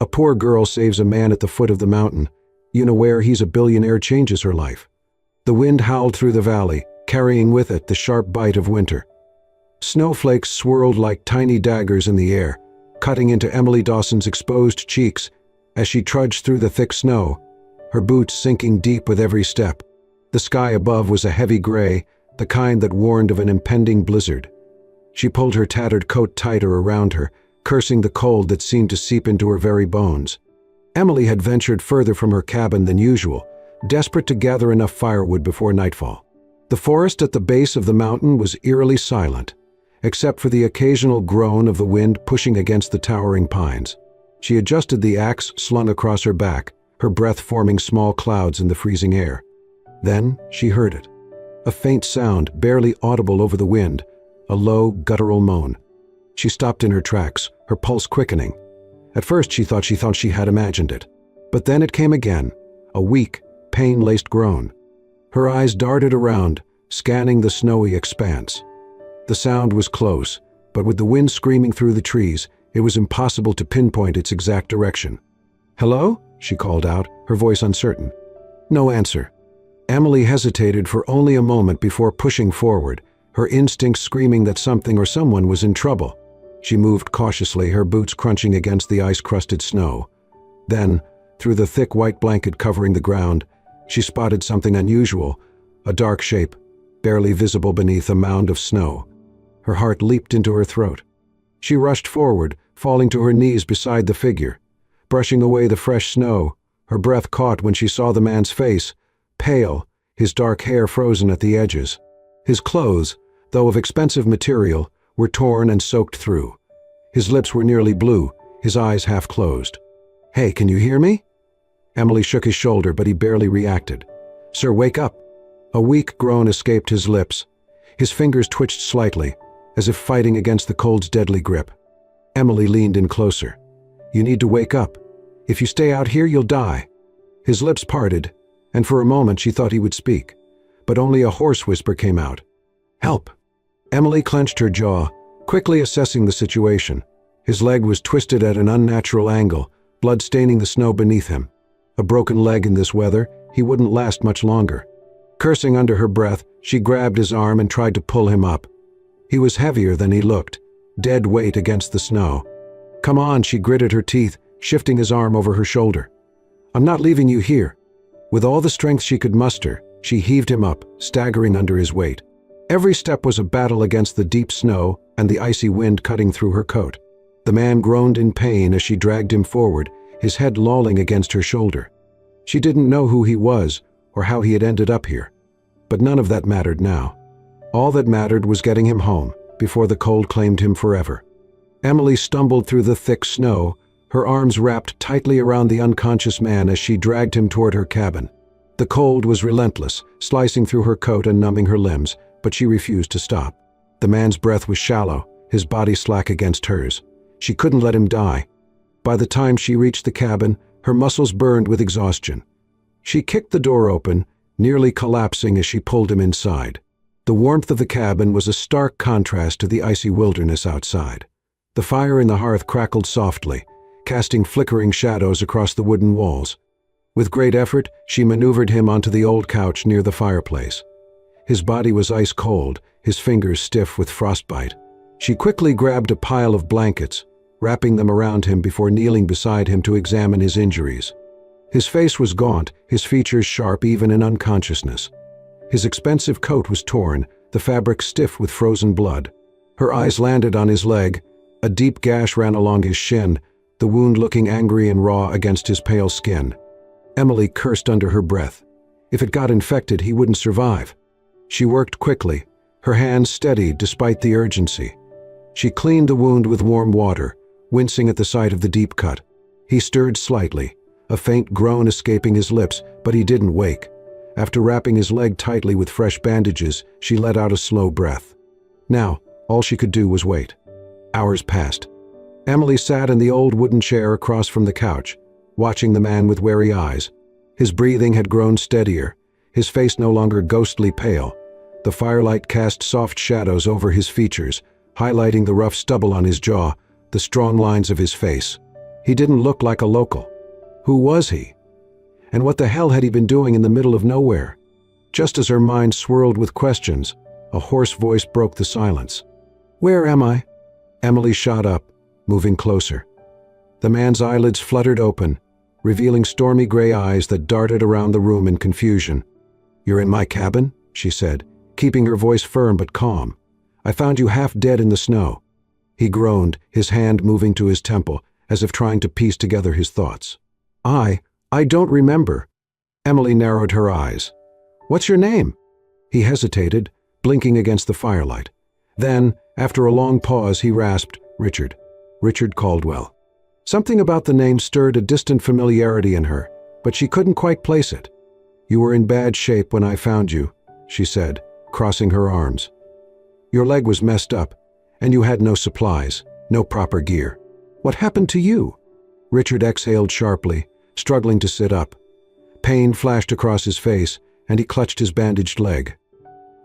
A poor girl saves a man at the foot of the mountain. Unaware he's a billionaire changes her life. The wind howled through the valley, carrying with it the sharp bite of winter. Snowflakes swirled like tiny daggers in the air, cutting into Emily Dawson's exposed cheeks as she trudged through the thick snow, her boots sinking deep with every step. The sky above was a heavy gray, the kind that warned of an impending blizzard. She pulled her tattered coat tighter around her, cursing the cold that seemed to seep into her very bones. Emily had ventured further from her cabin than usual, desperate to gather enough firewood before nightfall. The forest at the base of the mountain was eerily silent, except for the occasional groan of the wind pushing against the towering pines. She adjusted the axe slung across her back, her breath forming small clouds in the freezing air. Then she heard it. A faint sound, barely audible over the wind, a low, guttural moan. She stopped in her tracks, her pulse quickening. At first she thought she had imagined it. But then it came again, a weak, pain-laced groan. Her eyes darted around, scanning the snowy expanse. The sound was close, but with the wind screaming through the trees, it was impossible to pinpoint its exact direction. "Hello?" she called out, her voice uncertain. No answer. Emily hesitated for only a moment before pushing forward, her instincts screaming that something or someone was in trouble. She moved cautiously, her boots crunching against the ice-crusted snow. Then, through the thick white blanket covering the ground, she spotted something unusual, a dark shape, barely visible beneath a mound of snow. Her heart leaped into her throat. She rushed forward, falling to her knees beside the figure. Brushing away the fresh snow, her breath caught when she saw the man's face, pale, his dark hair frozen at the edges. His clothes, though of expensive material, were torn and soaked through. His lips were nearly blue, his eyes half closed. "Hey, can you hear me?" Emily shook his shoulder, but he barely reacted. "Sir, wake up." A weak groan escaped his lips. His fingers twitched slightly, as if fighting against the cold's deadly grip. Emily leaned in closer. "You need to wake up. If you stay out here, you'll die." His lips parted, and for a moment she thought he would speak, but only a hoarse whisper came out. "Help!" Emily clenched her jaw, quickly assessing the situation. His leg was twisted at an unnatural angle, blood staining the snow beneath him. A broken leg in this weather, he wouldn't last much longer. Cursing under her breath, she grabbed his arm and tried to pull him up. He was heavier than he looked, dead weight against the snow. "Come on," she gritted her teeth, shifting his arm over her shoulder. "I'm not leaving you here." With all the strength she could muster, she heaved him up, staggering under his weight. Every step was a battle against the deep snow and the icy wind cutting through her coat. The man groaned in pain as she dragged him forward, his head lolling against her shoulder. She didn't know who he was or how he had ended up here, but none of that mattered now. All that mattered was getting him home before the cold claimed him forever. Emily stumbled through the thick snow, her arms wrapped tightly around the unconscious man as she dragged him toward her cabin. The cold was relentless, slicing through her coat and numbing her limbs, but she refused to stop. The man's breath was shallow, his body slack against hers. She couldn't let him die. By the time she reached the cabin, her muscles burned with exhaustion. She kicked the door open, nearly collapsing as she pulled him inside. The warmth of the cabin was a stark contrast to the icy wilderness outside. The fire in the hearth crackled softly, casting flickering shadows across the wooden walls. With great effort, she maneuvered him onto the old couch near the fireplace. His body was ice cold, his fingers stiff with frostbite. She quickly grabbed a pile of blankets, wrapping them around him before kneeling beside him to examine his injuries. His face was gaunt, his features sharp even in unconsciousness. His expensive coat was torn, the fabric stiff with frozen blood. Her eyes landed on his leg. A deep gash ran along his shin, the wound looking angry and raw against his pale skin. Emily cursed under her breath. If it got infected, he wouldn't survive. She worked quickly, her hands steady despite the urgency. She cleaned the wound with warm water, wincing at the sight of the deep cut. He stirred slightly, a faint groan escaping his lips, but he didn't wake. After wrapping his leg tightly with fresh bandages, she let out a slow breath. Now, all she could do was wait. Hours passed. Emily sat in the old wooden chair across from the couch, watching the man with wary eyes. His breathing had grown steadier, his face no longer ghostly pale. The firelight cast soft shadows over his features, highlighting the rough stubble on his jaw, the strong lines of his face. He didn't look like a local. Who was he? And what the hell had he been doing in the middle of nowhere? Just as her mind swirled with questions, a hoarse voice broke the silence. "Where am I?" Emily shot up, moving closer. The man's eyelids fluttered open, revealing stormy gray eyes that darted around the room in confusion. "You're in my cabin?" she said, keeping her voice firm but calm. "I found you half dead in the snow." He groaned, his hand moving to his temple, as if trying to piece together his thoughts. I don't remember." Emily narrowed her eyes. "What's your name?" He hesitated, blinking against the firelight. Then, after a long pause, he rasped, "Richard. Richard Caldwell." Something about the name stirred a distant familiarity in her, but she couldn't quite place it. "You were in bad shape when I found you," she said, crossing her arms. "Your leg was messed up, and you had no supplies, no proper gear. What happened to you?" Richard exhaled sharply, struggling to sit up. Pain flashed across his face, and he clutched his bandaged leg.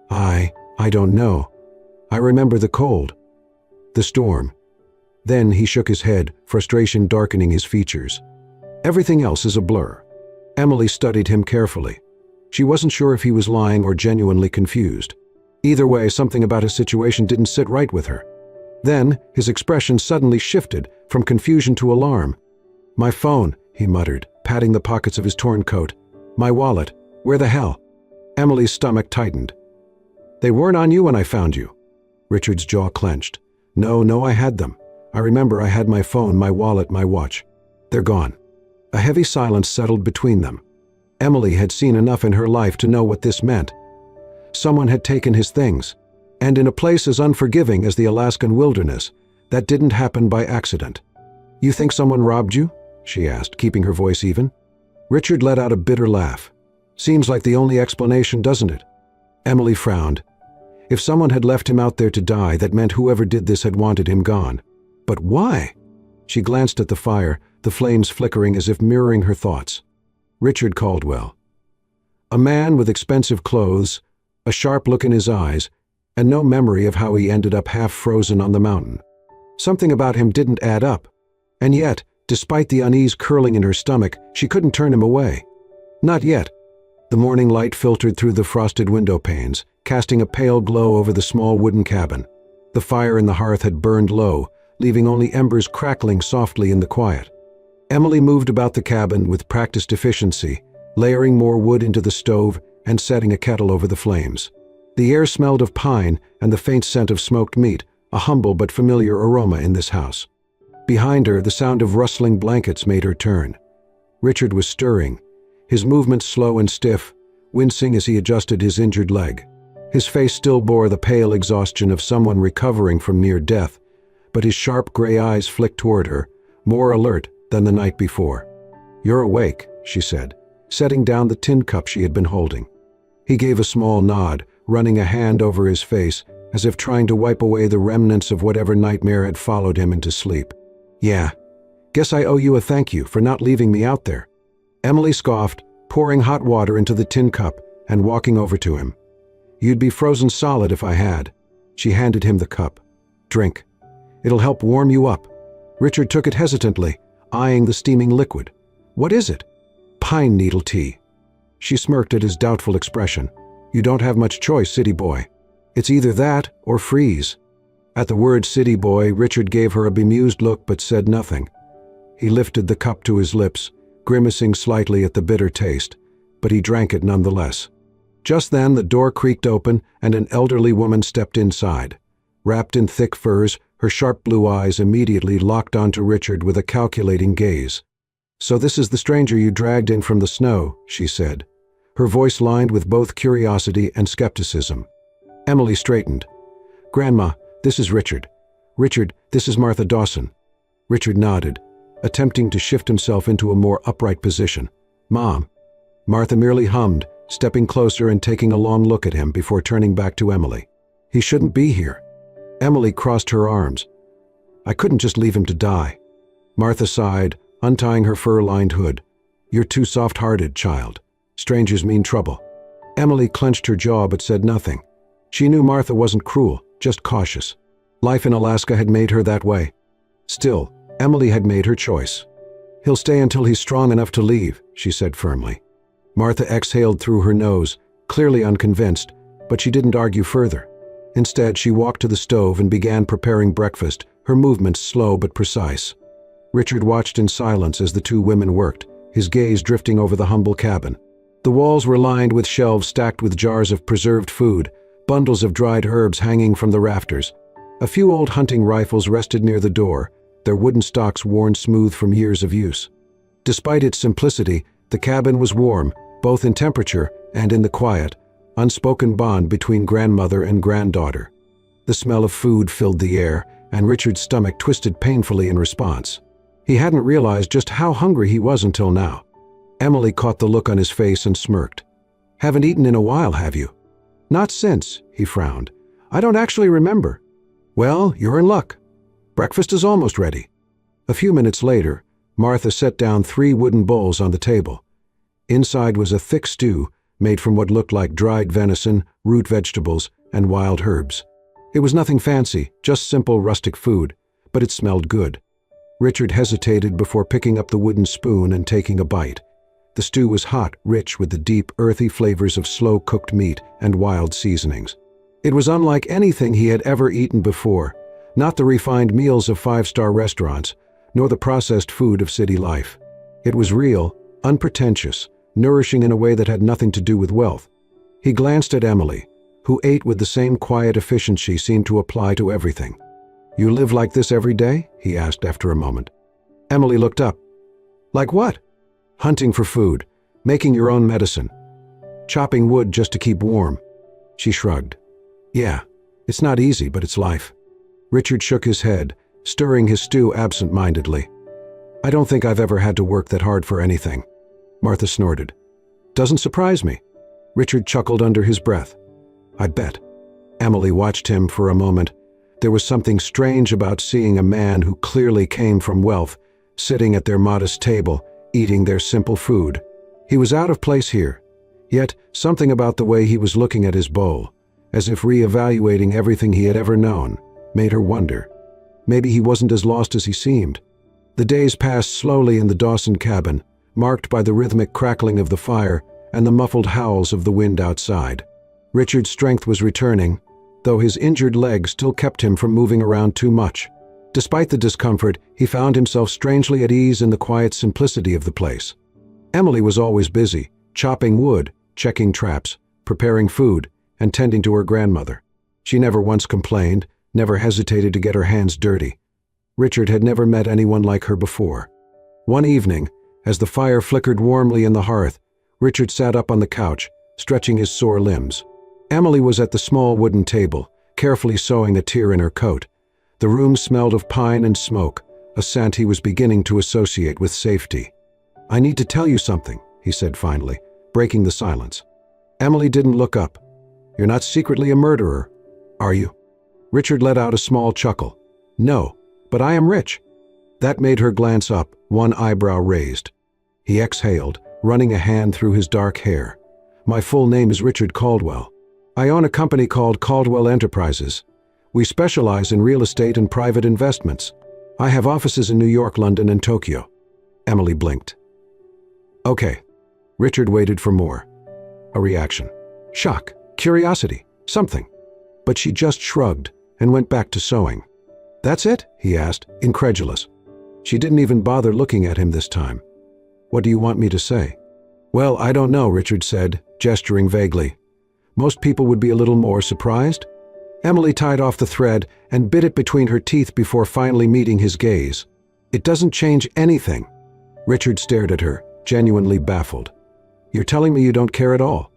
I don't know. I remember the cold. The storm." Then he shook his head, frustration darkening his features. "Everything else is a blur." Emily studied him carefully. She wasn't sure if he was lying or genuinely confused. Either way, something about his situation didn't sit right with her. Then, his expression suddenly shifted from confusion to alarm. "My phone," he muttered, patting the pockets of his torn coat. "My wallet. Where the hell?" Emily's stomach tightened. "They weren't on you when I found you." Richard's jaw clenched. No, I had them. I remember I had my phone, my wallet, my watch. They're gone." A heavy silence settled between them. Emily had seen enough in her life to know what this meant. Someone had taken his things, and in a place as unforgiving as the Alaskan wilderness, that didn't happen by accident. "You think someone robbed you?" she asked, keeping her voice even. Richard let out a bitter laugh. "Seems like the only explanation, doesn't it?" Emily frowned. If someone had left him out there to die, that meant whoever did this had wanted him gone. But why? She glanced at the fire, the flames flickering as if mirroring her thoughts. Richard Caldwell. A man with expensive clothes, a sharp look in his eyes, and no memory of how he ended up half frozen on the mountain. Something about him didn't add up. And yet, despite the unease curling in her stomach, she couldn't turn him away. Not yet. The morning light filtered through the frosted window panes, casting a pale glow over the small wooden cabin. The fire in the hearth had burned low, leaving only embers crackling softly in the quiet. Emily moved about the cabin with practiced efficiency, layering more wood into the stove and setting a kettle over the flames. The air smelled of pine and the faint scent of smoked meat, a humble but familiar aroma in this house. Behind her, the sound of rustling blankets made her turn. Richard was stirring, his movements slow and stiff, wincing as he adjusted his injured leg. His face still bore the pale exhaustion of someone recovering from near death, but his sharp gray eyes flicked toward her, more alert than the night before. "You're awake," she said, setting down the tin cup she had been holding. He gave a small nod, running a hand over his face, as if trying to wipe away the remnants of whatever nightmare had followed him into sleep. "Yeah. Guess I owe you a thank you for not leaving me out there." Emily scoffed, pouring hot water into the tin cup and walking over to him. "You'd be frozen solid if I had." She handed him the cup. "Drink. It'll help warm you up." Richard took it hesitantly, eyeing the steaming liquid. "What is it?" "Pine needle tea." She smirked at his doubtful expression. "You don't have much choice, city boy. It's either that or freeze." At the word city boy, Richard gave her a bemused look but said nothing. He lifted the cup to his lips, grimacing slightly at the bitter taste, but he drank it nonetheless. Just then the door creaked open and an elderly woman stepped inside. Wrapped in thick furs, her sharp blue eyes immediately locked onto Richard with a calculating gaze. "So this is the stranger you dragged in from the snow," she said, her voice lined with both curiosity and skepticism. Emily straightened. "Grandma, this is Richard. Richard, this is Martha Dawson." Richard nodded, attempting to shift himself into a more upright position. "Mom." Martha merely hummed, stepping closer and taking a long look at him before turning back to Emily. "He shouldn't be here." Emily crossed her arms. "I couldn't just leave him to die." Martha sighed, untying her fur-lined hood. "You're too soft-hearted, child. Strangers mean trouble." Emily clenched her jaw but said nothing. She knew Martha wasn't cruel, just cautious. Life in Alaska had made her that way. Still, Emily had made her choice. "He'll stay until he's strong enough to leave," she said firmly. Martha exhaled through her nose, clearly unconvinced, but she didn't argue further. Instead, she walked to the stove and began preparing breakfast, her movements slow but precise. Richard watched in silence as the two women worked, his gaze drifting over the humble cabin. The walls were lined with shelves stacked with jars of preserved food, bundles of dried herbs hanging from the rafters. A few old hunting rifles rested near the door, their wooden stocks worn smooth from years of use. Despite its simplicity, the cabin was warm, both in temperature and in the quiet, unspoken bond between grandmother and granddaughter. The smell of food filled the air, and Richard's stomach twisted painfully in response. He hadn't realized just how hungry he was until now. Emily caught the look on his face and smirked. "Haven't eaten in a while, have you?" "Not since," he frowned. "I don't actually remember." "Well, you're in luck. Breakfast is almost ready." A few minutes later, Martha set down 3 wooden bowls on the table. Inside was a thick stew made from what looked like dried venison, root vegetables, and wild herbs. It was nothing fancy, just simple rustic food, but it smelled good. Richard hesitated before picking up the wooden spoon and taking a bite. The stew was hot, rich with the deep, earthy flavors of slow-cooked meat and wild seasonings. It was unlike anything he had ever eaten before, not the refined meals of 5-star restaurants, nor the processed food of city life. It was real, unpretentious, nourishing in a way that had nothing to do with wealth. He glanced at Emily, who ate with the same quiet efficiency seemed to apply to everything. "You live like this every day?" he asked after a moment. Emily looked up. "Like what?" "Hunting for food, making your own medicine, chopping wood just to keep warm." She shrugged. "Yeah, it's not easy, but it's life." Richard shook his head, stirring his stew absent-mindedly. "I don't think I've ever had to work that hard for anything." Martha snorted. "Doesn't surprise me." Richard chuckled under his breath. "I bet." Emily watched him for a moment. There was something strange about seeing a man who clearly came from wealth, sitting at their modest table, eating their simple food. He was out of place here, yet something about the way he was looking at his bowl, as if re-evaluating everything he had ever known, made her wonder. Maybe he wasn't as lost as he seemed. The days passed slowly in the Dawson cabin, marked by the rhythmic crackling of the fire and the muffled howls of the wind outside. Richard's strength was returning, though his injured leg still kept him from moving around too much. Despite the discomfort, he found himself strangely at ease in the quiet simplicity of the place. Emily was always busy, chopping wood, checking traps, preparing food, and tending to her grandmother. She never once complained, never hesitated to get her hands dirty. Richard had never met anyone like her before. One evening, as the fire flickered warmly in the hearth, Richard sat up on the couch, stretching his sore limbs. Emily was at the small wooden table, carefully sewing a tear in her coat. The room smelled of pine and smoke, a scent he was beginning to associate with safety. "I need to tell you something," he said finally, breaking the silence. Emily didn't look up. "You're not secretly a murderer, are you?" Richard let out a small chuckle. "No, but I am rich." That made her glance up, one eyebrow raised. He exhaled, running a hand through his dark hair. "My full name is Richard Caldwell. I own a company called Caldwell Enterprises. We specialize in real estate and private investments. I have offices in New York, London, and Tokyo." Emily blinked. "Okay." Richard waited for more. A reaction. Shock, curiosity, something. But she just shrugged and went back to sewing. "That's it?" he asked, incredulous. She didn't even bother looking at him this time. "What do you want me to say?" "Well, I don't know," Richard said, gesturing vaguely. "Most people would be a little more surprised." Emily tied off the thread and bit it between her teeth before finally meeting his gaze. "It doesn't change anything." Richard stared at her, genuinely baffled. "You're telling me you don't care at all?"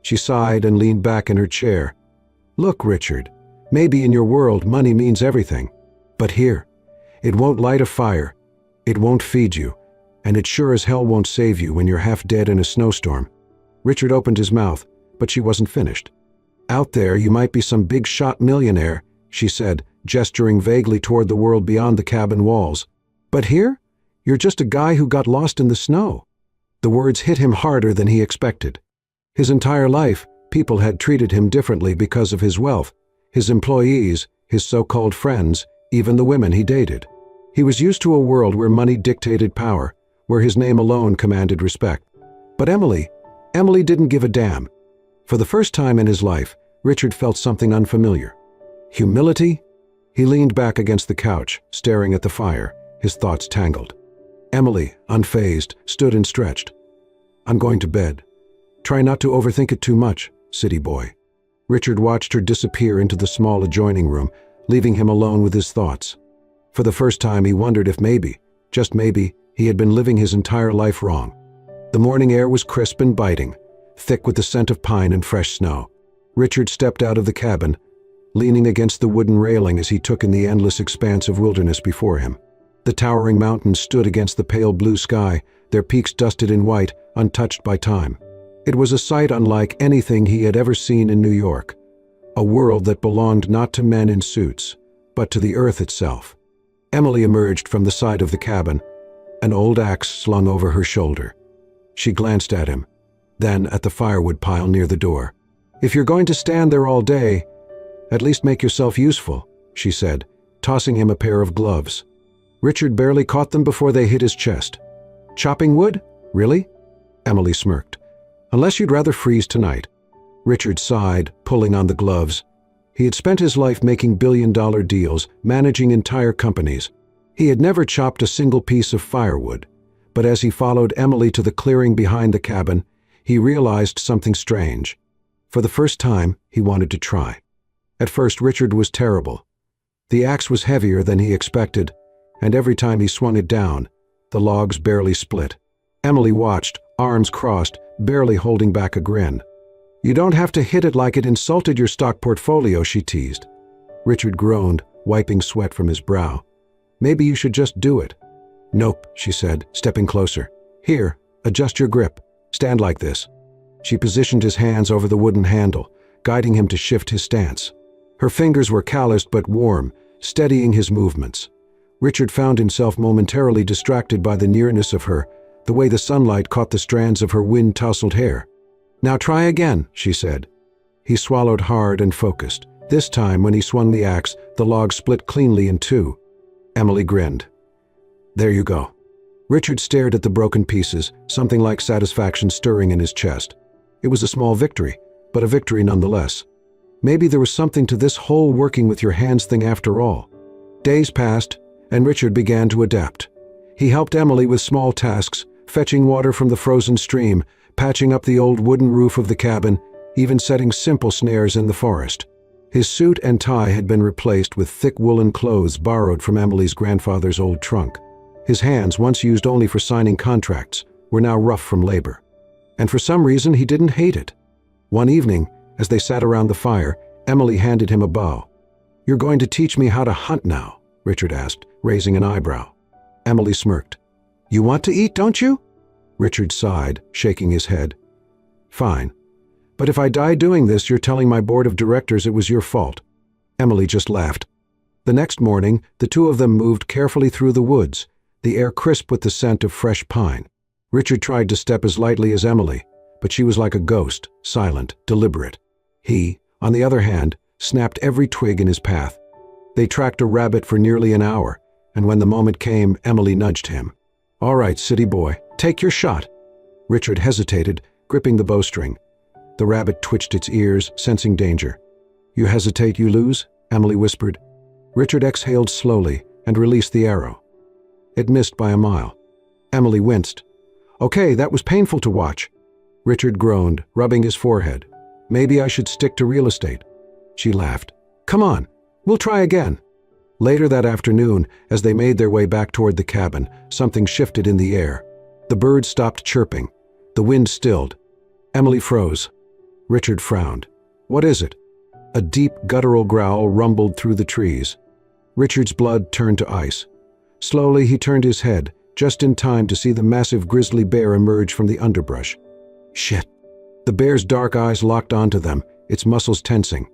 She sighed and leaned back in her chair. "Look, Richard, maybe in your world money means everything. But here, it won't light a fire, it won't feed you, and it sure as hell won't save you when you're half dead in a snowstorm." Richard opened his mouth, but she wasn't finished. "Out there, you might be some big-shot millionaire," she said, gesturing vaguely toward the world beyond the cabin walls. "But here, you're just a guy who got lost in the snow." The words hit him harder than he expected. His entire life, people had treated him differently because of his wealth, his employees, his so-called friends, even the women he dated. He was used to a world where money dictated power, where his name alone commanded respect. But Emily didn't give a damn. For the first time in his life, Richard felt something unfamiliar. Humility? He leaned back against the couch, staring at the fire, his thoughts tangled. Emily, unfazed, stood and stretched. "I'm going to bed. Try not to overthink it too much, city boy." Richard watched her disappear into the small adjoining room, leaving him alone with his thoughts. For the first time he wondered if maybe, just maybe, he had been living his entire life wrong. The morning air was crisp and biting, thick with the scent of pine and fresh snow. Richard stepped out of the cabin, leaning against the wooden railing as he took in the endless expanse of wilderness before him. The towering mountains stood against the pale blue sky, their peaks dusted in white, untouched by time. It was a sight unlike anything he had ever seen in New York, a world that belonged not to men in suits, but to the earth itself. Emily emerged from the side of the cabin, an old axe slung over her shoulder. She glanced at him, then at the firewood pile near the door. "If you're going to stand there all day, at least make yourself useful," she said, tossing him a pair of gloves. Richard barely caught them before they hit his chest. "Chopping wood? Really?" Emily smirked. "Unless you'd rather freeze tonight." Richard sighed, pulling on the gloves. He had spent his life making billion-dollar deals, managing entire companies. He had never chopped a single piece of firewood, but as he followed Emily to the clearing behind the cabin, he realized something strange. For the first time, he wanted to try. At first, Richard was terrible. The axe was heavier than he expected, and every time he swung it down, the logs barely split. Emily watched, arms crossed, barely holding back a grin. "You don't have to hit it like it insulted your stock portfolio," she teased. Richard groaned, wiping sweat from his brow. "Maybe you should just do it." "Nope," she said, stepping closer. "Here, adjust your grip. Stand like this." She positioned his hands over the wooden handle, guiding him to shift his stance. Her fingers were calloused but warm, steadying his movements. Richard found himself momentarily distracted by the nearness of her, the way the sunlight caught the strands of her wind-tousled hair. "Now try again," she said. He swallowed hard and focused. This time, when he swung the axe, the log split cleanly in two. Emily grinned. "There you go." Richard stared at the broken pieces, something like satisfaction stirring in his chest. It was a small victory, but a victory nonetheless. Maybe there was something to this whole working with your hands thing after all. Days passed, and Richard began to adapt. He helped Emily with small tasks, fetching water from the frozen stream, patching up the old wooden roof of the cabin, even setting simple snares in the forest. His suit and tie had been replaced with thick woolen clothes borrowed from Emily's grandfather's old trunk. His hands, once used only for signing contracts, were now rough from labor. And for some reason he didn't hate it. One evening, as they sat around the fire, Emily handed him a bow. "You're going to teach me how to hunt now?" Richard asked, raising an eyebrow. Emily smirked. "You want to eat, don't you?" Richard sighed, shaking his head. "Fine. But if I die doing this, you're telling my board of directors it was your fault." Emily just laughed. The next morning, the two of them moved carefully through the woods, the air crisp with the scent of fresh pine. Richard tried to step as lightly as Emily, but she was like a ghost, silent, deliberate. He, on the other hand, snapped every twig in his path. They tracked a rabbit for nearly an hour, and when the moment came, Emily nudged him. "All right, city boy, take your shot." Richard hesitated, gripping the bowstring. The rabbit twitched its ears, sensing danger. "You hesitate, you lose," Emily whispered. Richard exhaled slowly and released the arrow. It missed by a mile. Emily winced. "Okay, that was painful to watch." Richard groaned, rubbing his forehead. "Maybe I should stick to real estate." She laughed. "Come on, we'll try again." Later that afternoon, as they made their way back toward the cabin, something shifted in the air. The birds stopped chirping. The wind stilled. Emily froze. Richard frowned. "What is it?" A deep, guttural growl rumbled through the trees. Richard's blood turned to ice. Slowly he turned his head, just in time to see the massive grizzly bear emerge from the underbrush. Shit. The bear's dark eyes locked onto them, its muscles tensing.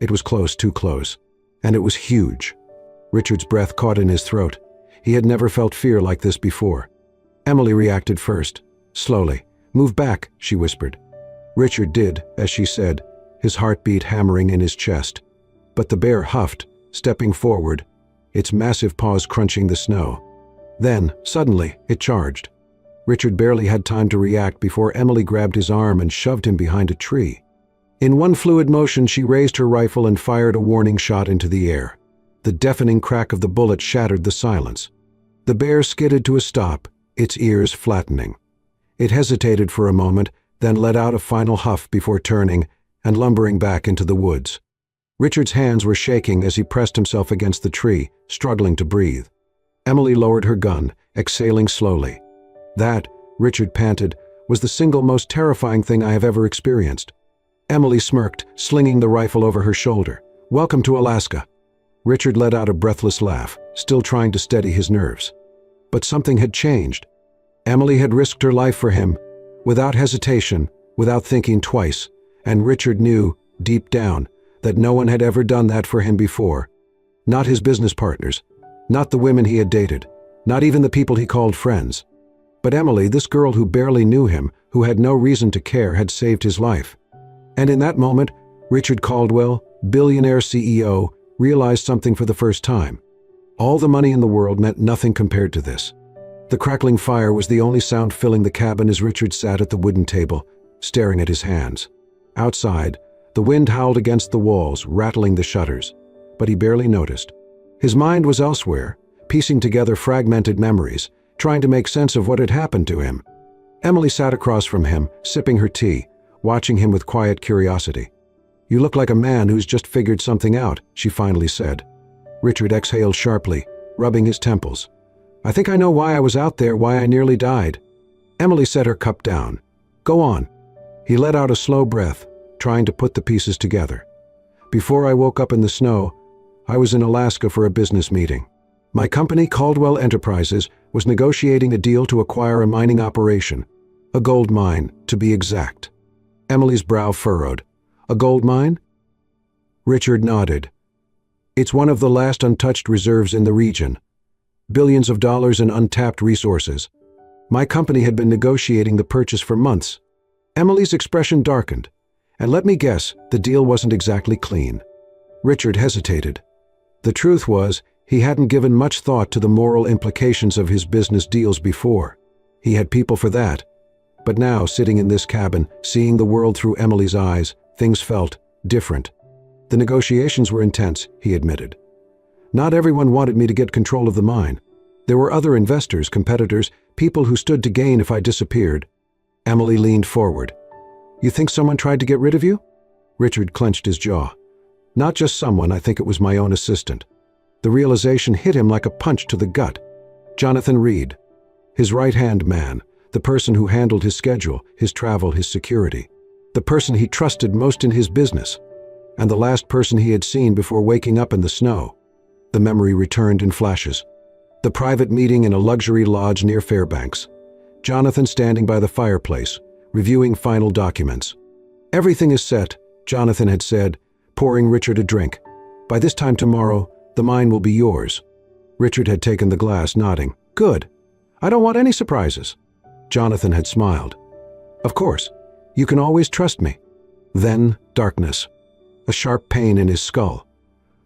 It was close, too close. And it was huge. Richard's breath caught in his throat. He had never felt fear like this before. Emily reacted first. Slowly. "Move back," she whispered. Richard did, as she said, his heartbeat hammering in his chest. But the bear huffed, stepping forward, its massive paws crunching the snow. Then, suddenly, it charged. Richard barely had time to react before Emily grabbed his arm and shoved him behind a tree. In one fluid motion, she raised her rifle and fired a warning shot into the air. The deafening crack of the bullet shattered the silence. The bear skidded to a stop, its ears flattening. It hesitated for a moment, then let out a final huff before turning and lumbering back into the woods. Richard's hands were shaking as he pressed himself against the tree, struggling to breathe. Emily lowered her gun, exhaling slowly. That, Richard panted, was the single most terrifying thing I have ever experienced. Emily smirked, slinging the rifle over her shoulder. "Welcome to Alaska." Richard let out a breathless laugh, still trying to steady his nerves. But something had changed. Emily had risked her life for him, without hesitation, without thinking twice, and Richard knew, deep down, that no one had ever done that for him before. Not his business partners, not the women he had dated, not even the people he called friends. But Emily, this girl who barely knew him, who had no reason to care, had saved his life. And in that moment, Richard Caldwell, billionaire CEO, realized something for the first time. All the money in the world meant nothing compared to this. The crackling fire was the only sound filling the cabin as Richard sat at the wooden table, staring at his hands. Outside, the wind howled against the walls, rattling the shutters, but he barely noticed. His mind was elsewhere, piecing together fragmented memories, trying to make sense of what had happened to him. Emily sat across from him, sipping her tea, watching him with quiet curiosity. "You look like a man who's just figured something out," she finally said. Richard exhaled sharply, rubbing his temples. "I think I know why I was out there, why I nearly died." Emily set her cup down. "Go on." He let out a slow breath, trying to put the pieces together. "Before I woke up in the snow, I was in Alaska for a business meeting. My company, Caldwell Enterprises, was negotiating a deal to acquire a mining operation. A gold mine, to be exact." Emily's brow furrowed. "A gold mine?" Richard nodded. "It's one of the last untouched reserves in the region. Billions of dollars in untapped resources. My company had been negotiating the purchase for months." Emily's expression darkened. "And let me guess, the deal wasn't exactly clean." Richard hesitated. The truth was, he hadn't given much thought to the moral implications of his business deals before. He had people for that. But now, sitting in this cabin, seeing the world through Emily's eyes, things felt different. "The negotiations were intense," he admitted. "Not everyone wanted me to get control of the mine. There were other investors, competitors, people who stood to gain if I disappeared." Emily leaned forward. "You think someone tried to get rid of you?" Richard clenched his jaw. "Not just someone, I think it was my own assistant." The realization hit him like a punch to the gut. Jonathan Reed. His right-hand man, the person who handled his schedule, his travel, his security. The person he trusted most in his business. And the last person he had seen before waking up in the snow. The memory returned in flashes. The private meeting in a luxury lodge near Fairbanks. Jonathan standing by the fireplace, reviewing final documents. "Everything is set," Jonathan had said, pouring Richard a drink. "By this time tomorrow, the mine will be yours." Richard had taken the glass, nodding. "Good. I don't want any surprises." Jonathan had smiled. "Of course. You can always trust me." Then, darkness. A sharp pain in his skull.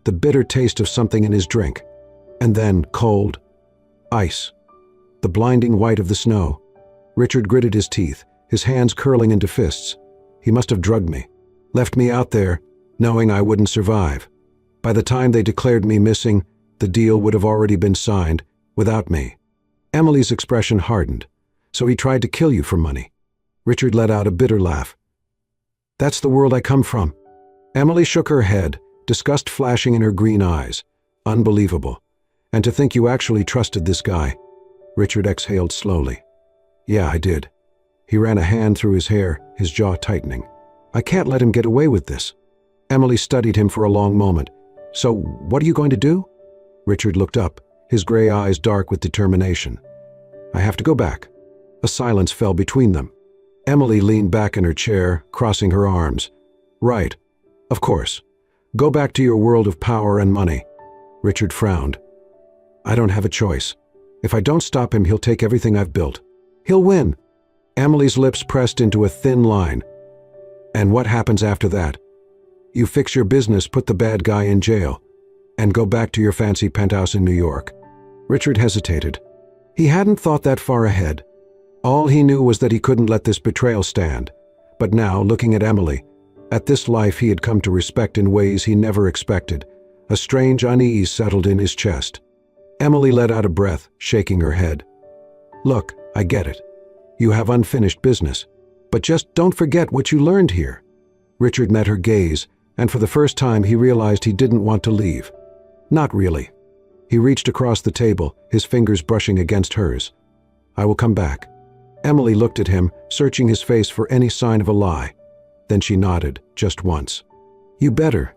The bitter taste of something in his drink. And then, cold. Ice. The blinding white of the snow. Richard gritted his teeth, his hands curling into fists. He must have drugged me. Left me out there, knowing I wouldn't survive. By the time they declared me missing, the deal would have already been signed, without me. Emily's expression hardened. "So he tried to kill you for money." Richard let out a bitter laugh. "That's the world I come from." Emily shook her head, disgust flashing in her green eyes. "Unbelievable. And to think you actually trusted this guy." Richard exhaled slowly. "Yeah, I did." He ran a hand through his hair, his jaw tightening. "I can't let him get away with this." Emily studied him for a long moment. "So, what are you going to do?" Richard looked up, his gray eyes dark with determination. "I have to go back." A silence fell between them. Emily leaned back in her chair, crossing her arms. "Right. Of course. Go back to your world of power and money." Richard frowned. "I don't have a choice. If I don't stop him, he'll take everything I've built. He'll win." Emily's lips pressed into a thin line. "And what happens after that?" "You fix your business, put the bad guy in jail, and go back to your fancy penthouse in New York." Richard hesitated. He hadn't thought that far ahead. All he knew was that he couldn't let this betrayal stand. But now, looking at Emily, at this life he had come to respect in ways he never expected, a strange unease settled in his chest. Emily let out a breath, shaking her head. "Look, I get it. You have unfinished business. But just don't forget what you learned here." Richard met her gaze, and for the first time he realized he didn't want to leave. Not really. He reached across the table, his fingers brushing against hers. "I will come back." Emily looked at him, searching his face for any sign of a lie. Then she nodded, just once. "You better."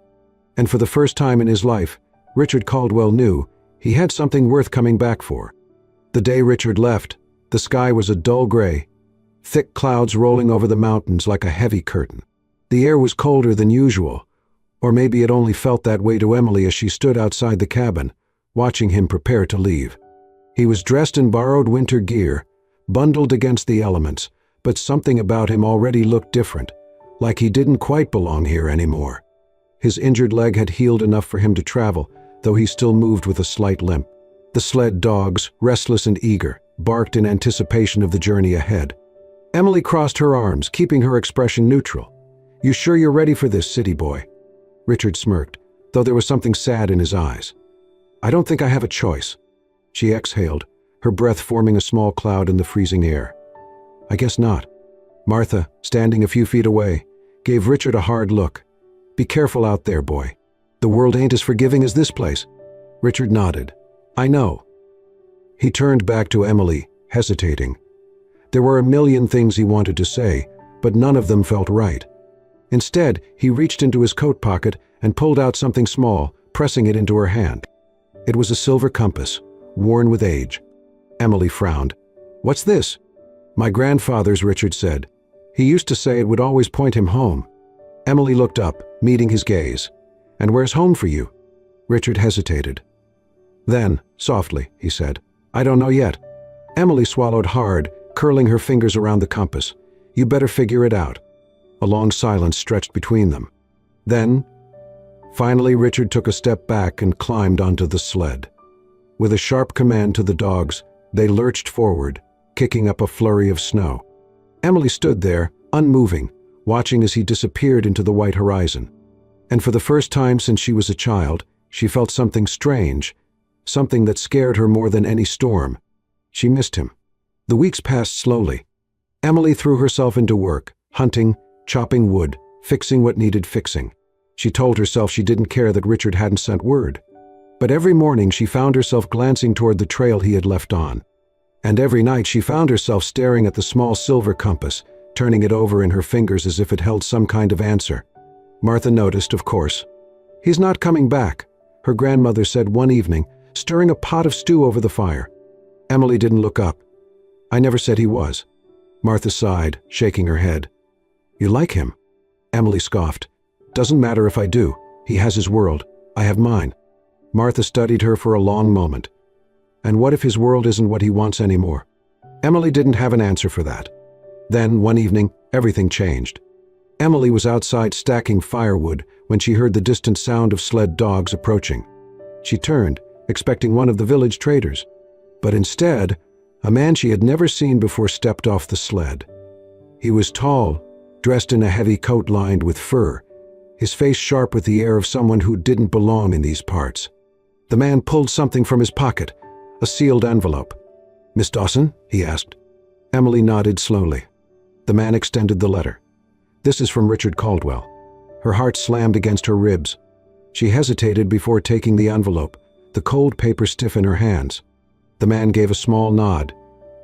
And for the first time in his life, Richard Caldwell knew he had something worth coming back for. The day Richard left, the sky was a dull gray, thick clouds rolling over the mountains like a heavy curtain. The air was colder than usual, or maybe it only felt that way to Emily as she stood outside the cabin, watching him prepare to leave. He was dressed in borrowed winter gear, bundled against the elements, but something about him already looked different, like he didn't quite belong here anymore. His injured leg had healed enough for him to travel, though he still moved with a slight limp. The sled dogs, restless and eager, barked in anticipation of the journey ahead. Emily crossed her arms, keeping her expression neutral. "You sure you're ready for this, city boy?" Richard smirked, though there was something sad in his eyes. "I don't think I have a choice." She exhaled, her breath forming a small cloud in the freezing air. "I guess not." Martha, standing a few feet away, gave Richard a hard look. "Be careful out there, boy. The world ain't as forgiving as this place." Richard nodded. "I know." He turned back to Emily, hesitating. There were a million things he wanted to say, but none of them felt right. Instead, he reached into his coat pocket and pulled out something small, pressing it into her hand. It was a silver compass, worn with age. Emily frowned. "What's this?" "My grandfather's," Richard said. "He used to say it would always point him home." Emily looked up, meeting his gaze. "And where's home for you?" Richard hesitated. Then, softly, he said, "I don't know yet." Emily swallowed hard, curling her fingers around the compass. "You better figure it out." A long silence stretched between them. Then, finally, Richard took a step back and climbed onto the sled. With a sharp command to the dogs, they lurched forward, kicking up a flurry of snow. Emily stood there, unmoving, watching as he disappeared into the white horizon. And for the first time since she was a child, she felt something strange, something that scared her more than any storm. She missed him. The weeks passed slowly. Emily threw herself into work, hunting, chopping wood, fixing what needed fixing. She told herself she didn't care that Richard hadn't sent word. But every morning she found herself glancing toward the trail he had left on. And every night she found herself staring at the small silver compass, turning it over in her fingers as if it held some kind of answer. Martha noticed, of course. "He's not coming back," her grandmother said one evening, stirring a pot of stew over the fire. Emily didn't look up. "I never said he was." Martha sighed, shaking her head. "You like him?" Emily scoffed. "Doesn't matter if I do. He has his world. I have mine." Martha studied her for a long moment. "And what if his world isn't what he wants anymore?" Emily didn't have an answer for that. Then, one evening, everything changed. Emily was outside stacking firewood when she heard the distant sound of sled dogs approaching. She turned, expecting one of the village traders. But instead, a man she had never seen before stepped off the sled. He was tall, dressed in a heavy coat lined with fur, his face sharp with the air of someone who didn't belong in these parts. The man pulled something from his pocket, a sealed envelope. "Miss Dawson?" he asked. Emily nodded slowly. The man extended the letter. "This is from Richard Caldwell." Her heart slammed against her ribs. She hesitated before taking the envelope, the cold paper stiff in her hands. The man gave a small nod.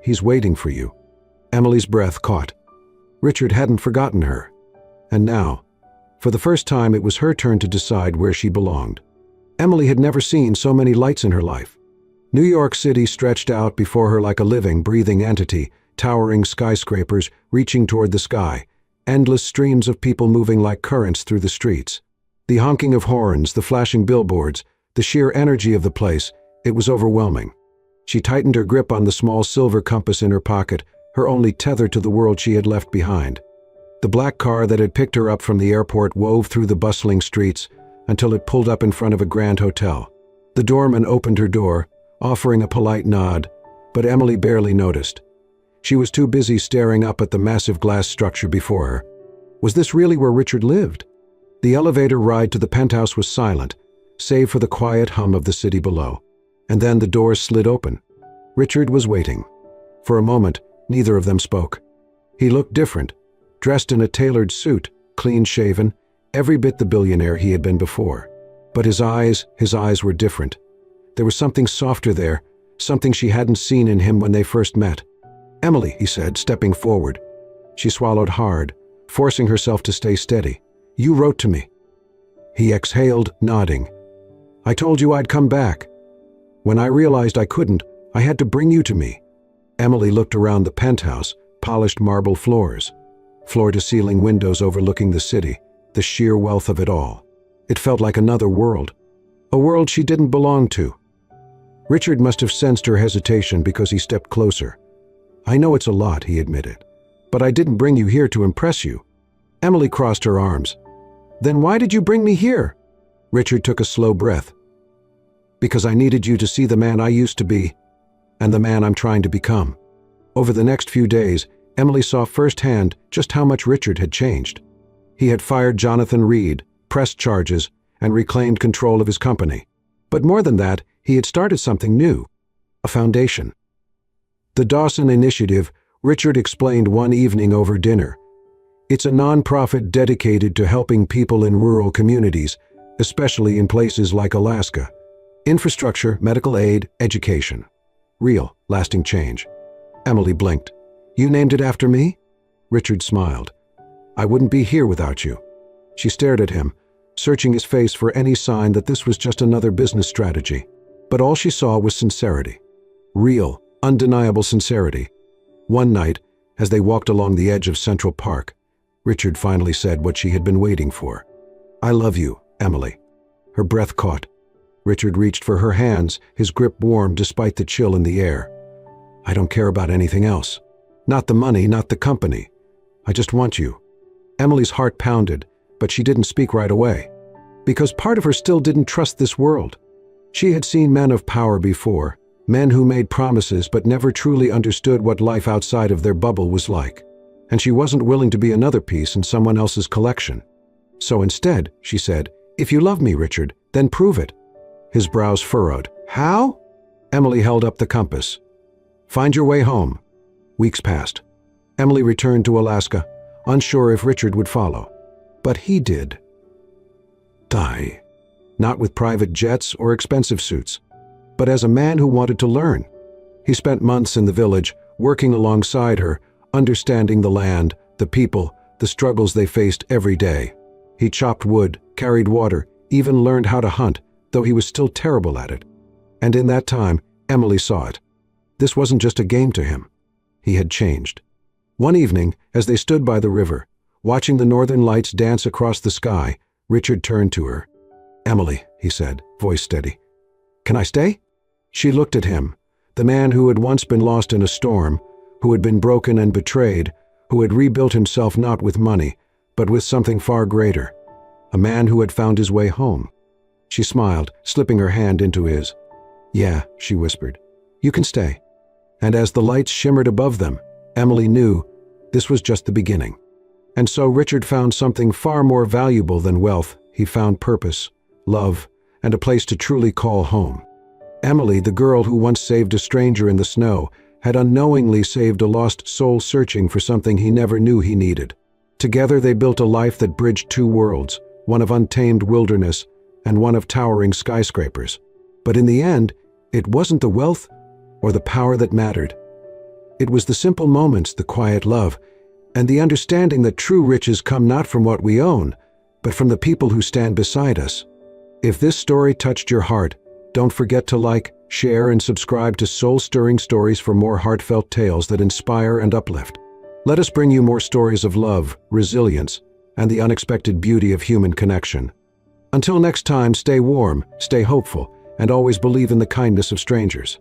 "He's waiting for you." Emily's breath caught. Richard hadn't forgotten her. And now, for the first time, it was her turn to decide where she belonged. Emily had never seen so many lights in her life. New York City stretched out before her like a living, breathing entity, towering skyscrapers reaching toward the sky, endless streams of people moving like currents through the streets. The honking of horns, the flashing billboards, the sheer energy of the place, it was overwhelming. She tightened her grip on the small silver compass in her pocket, her only tether to the world she had left behind. The black car that had picked her up from the airport wove through the bustling streets until it pulled up in front of a grand hotel. The doorman opened her door, offering a polite nod, but Emily barely noticed. She was too busy staring up at the massive glass structure before her. Was this really where Richard lived? The elevator ride to the penthouse was silent, save for the quiet hum of the city below. And then the doors slid open. Richard was waiting. For a moment, neither of them spoke. He looked different, dressed in a tailored suit, clean-shaven, every bit the billionaire he had been before. But his eyes were different. There was something softer there, something she hadn't seen in him when they first met. "Emily," he said, stepping forward. She swallowed hard, forcing herself to stay steady. "You wrote to me." He exhaled, nodding. "I told you I'd come back. When I realized I couldn't, I had to bring you to me." Emily looked around the penthouse, polished marble floors, floor-to-ceiling windows overlooking the city, the sheer wealth of it all. It felt like another world, a world she didn't belong to. Richard must have sensed her hesitation because he stepped closer. "I know it's a lot," he admitted, "but I didn't bring you here to impress you." Emily crossed her arms. "Then why did you bring me here?" Richard took a slow breath. "Because I needed you to see the man I used to be, and the man I'm trying to become." Over the next few days, Emily saw firsthand just how much Richard had changed. He had fired Jonathan Reed, pressed charges, and reclaimed control of his company. But more than that, he had started something new, a foundation. The Dawson Initiative, Richard explained one evening over dinner. It's a nonprofit dedicated to helping people in rural communities, especially in places like Alaska. Infrastructure, medical aid, education. Real, lasting change. Emily blinked. "You named it after me?" Richard smiled. "I wouldn't be here without you." She stared at him, searching his face for any sign that this was just another business strategy. But all she saw was sincerity. Real, undeniable sincerity. One night, as they walked along the edge of Central Park, Richard finally said what she had been waiting for. "I love you, Emily." Her breath caught. Richard reached for her hands, his grip warm despite the chill in the air. "I don't care about anything else. Not the money, not the company. I just want you." Emily's heart pounded, but she didn't speak right away. Because part of her still didn't trust this world. She had seen men of power before, men who made promises but never truly understood what life outside of their bubble was like. And she wasn't willing to be another piece in someone else's collection. So instead, she said, "If you love me, Richard, then prove it." His brows furrowed. "How?" Emily held up the compass. "Find your way home." Weeks passed. Emily returned to Alaska, unsure if Richard would follow. But he did. Die. Not with private jets or expensive suits, but as a man who wanted to learn. He spent months in the village, working alongside her, understanding the land, the people, the struggles they faced every day. He chopped wood, carried water, even learned how to hunt, though he was still terrible at it. And in that time, Emily saw it. This wasn't just a game to him. He had changed. One evening, as they stood by the river, watching the northern lights dance across the sky, Richard turned to her. "Emily," he said, voice steady. "Can I stay?" She looked at him, the man who had once been lost in a storm, who had been broken and betrayed, who had rebuilt himself not with money, but with something far greater. A man who had found his way home. She smiled, slipping her hand into his. "Yeah," she whispered. "You can stay." And as the lights shimmered above them, Emily knew this was just the beginning. And so Richard found something far more valuable than wealth. He found purpose, love, and a place to truly call home. Emily, the girl who once saved a stranger in the snow, had unknowingly saved a lost soul searching for something he never knew he needed. Together they built a life that bridged two worlds, one of untamed wilderness and one of towering skyscrapers. But in the end, it wasn't the wealth or the power that mattered. It was the simple moments, the quiet love, and the understanding that true riches come not from what we own, but from the people who stand beside us. If this story touched your heart, don't forget to like, share, and subscribe to Soul-Stirring Stories for more heartfelt tales that inspire and uplift. Let us bring you more stories of love, resilience, and the unexpected beauty of human connection. Until next time, stay warm, stay hopeful, and always believe in the kindness of strangers.